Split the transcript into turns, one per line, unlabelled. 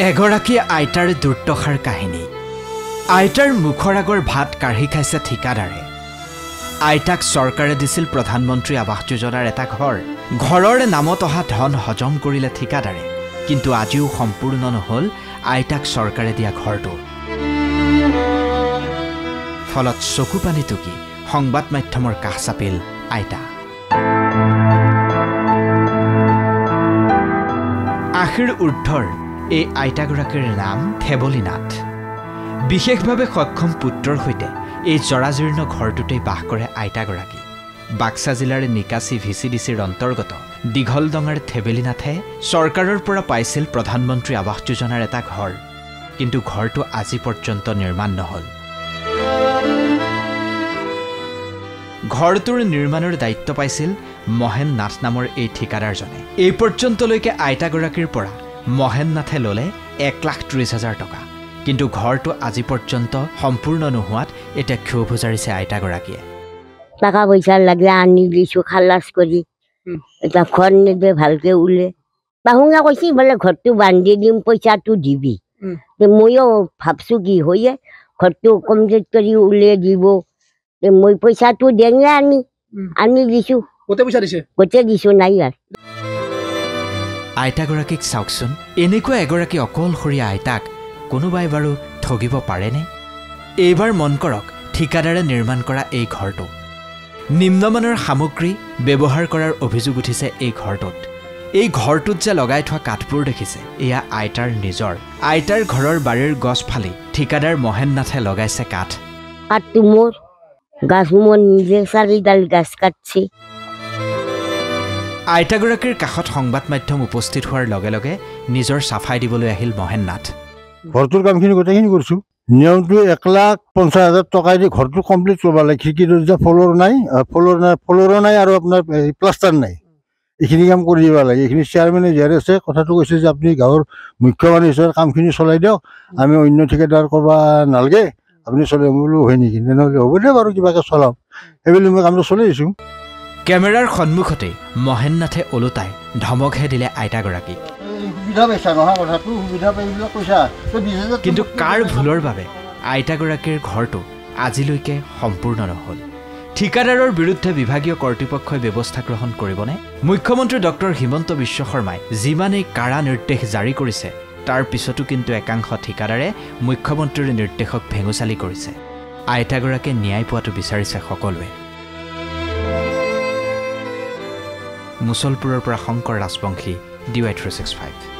এগৰাকী আইতাৰ দুৰ্দশাৰ কাহিনী। আইতাৰ মুখৰ আগৰ ভাত কাঢ়ি খাইছে ঠিকাদাৰে। আইতাক চৰকাৰে দিছিল প্ৰধানমন্ত্ৰী আৱাস যোজনাৰ এটা ঘৰ। ঘৰৰ নামত অহা ধন হজম কৰিলে ঠিকাদাৰে, কিন্তু আজিও সম্পূৰ্ণ নহ'ল আইতাক চৰকাৰে দিয়া ঘৰটো। ফলত চকু পানী টুকি সংবাদ মাধ্যমৰ কাষ চাপিল আইতা। আশীৰ ঊৰ্ধৰ এই আইতাগৰাকীৰ নাম থেবলী নাথ। বিশেষভাৱে সক্ষম পুত্ৰৰ সৈতে এই জৰাজীৰ্ণ ঘৰটোতেই বাস কৰে আইতাগৰাকী। বাক্সা জিলাৰ নিকাচি VCDCৰ অন্তৰ্গত দীঘলডঙাৰ থেবলী নাথে চৰকাৰৰ পৰা পাইছিল প্ৰধানমন্ত্ৰী আৱাস যোজনাৰ এটা ঘৰ, কিন্তু ঘৰটো আজি পৰ্যন্ত নিৰ্মাণ নহ'ল। ঘৰটোৰ নিৰ্মাণৰ দায়িত্ব পাইছিল মহেন নাথ নামৰ এই ঠিকাদাৰজনে। এই পৰ্যন্তলৈকে আইতাগৰাকীৰ পৰা মহেন নাথে ল'লে 1,30,000 টকা, কিন্তু ঘৰটো আজি পৰ্যন্ত সম্পূৰ্ণ নোহোৱাত এতিয়া ক্ষোভ জাৰিছে আইতাগৰাকীয়ে।
টাকা পইচা লাগে আনি দিছোঁ খালাচ কৰি, এতিয়া ঘৰ নিদে ভালকে ওলে। বাহুঙা কৈছে বোলে ঘৰটো বান্ধি দিম, পইচাটো দিবি। ময়ো ভাবছোঁ কি হয়ে ঘৰটো কমপ্লিট কৰি উলিয়াই দিব। মই পইচাটো দেঙে আনি দিছোঁ। গোটেই দিছোঁ নাই আৰু।
আইতাগৰাকীক চাওকচোন, এনেকুৱা এগৰাকী অকলশৰীয়া আইতাক কোনোবাই বাৰু ঠগিব পাৰেনে? এইবাৰ মন কৰক ঠিকাদাৰে নিৰ্মাণ কৰা এই ঘৰটো। নিম্নমানৰ সামগ্ৰী ব্যৱহাৰ কৰাৰ অভিযোগ উঠিছে এই ঘৰটোত। এই ঘৰটোত যে লগাই থোৱা কাঠবোৰ দেখিছে, এয়া আইতাৰ নিজৰ। আইতাৰ ঘৰৰ বাৰীৰ গছ ফালি ঠিকাদাৰ মহেন নাথে লগাইছে কাঠ।
কাঠটো মোৰ, গাছ মোৰ নিজে 4ডাল গাছ কাটছি।
আইতাগৰাকীৰ কাষত সংবাদ মাধ্যম উপস্থিত হোৱাৰ লগে লগে নিজৰ চাফাই দিবলৈ আহিল মহেন নাথ।
ঘৰটোৰ কামখিনি গোটেইখিনি কৰিছোঁ। নিয়মটো 1,50,000 টকাই দি ঘৰটো কমপ্লিট কৰিব লাগে। খিৰিকীৰ দৰ্জা ফ্ল'ৰো নাই আৰু আপোনাৰ প্লাষ্টাৰ নাই। এইখিনি কাম কৰি দিব লাগে। এইখিনি চেয়াৰমেনে জীয়াৰে আছে, কথাটো কৈছে যে আপুনি গাঁৱৰ মুখ্য মানুহ হিচাপে কামখিনি চলাই দিয়ক, আমি অন্য ঠিকাদাৰ কৰিব নালাগে, আপুনি চলাই বোলো হয় নেকি? তেনেহ'লে হ'ব দে বাৰু, কিবাকৈ চলাম। সেইবুলি মই কামটো চলাই দিছোঁ।
কেমেৰাৰ সন্মুখতেই মহেন নাথে ওলোটাই ধমকহে দিলে আইতাগৰাকীক। কিন্তু কাৰ ভুলৰ বাবে আইতাগৰাকীৰ ঘৰটো আজিলৈকে সম্পূৰ্ণ নহ'ল? ঠিকাদাৰৰ বিৰুদ্ধে বিভাগীয় কৰ্তৃপক্ষই ব্যৱস্থা গ্ৰহণ কৰিবনে? মুখ্যমন্ত্ৰী ডক্টৰ হিমন্ত বিশ্ব শৰ্মাই যিমানেই কাৰা নিৰ্দেশ জাৰি কৰিছে, তাৰ পিছতো কিন্তু একাংশ ঠিকাদাৰে মুখ্যমন্ত্ৰীৰ নিৰ্দেশক ভেঙুচালি কৰিছে। আইতাগৰাকীয়ে ন্যায় পোৱাটো বিচাৰিছে সকলোৱে। মুছলপুৰৰ পৰা শংকৰ ৰাজবংশী, DY365।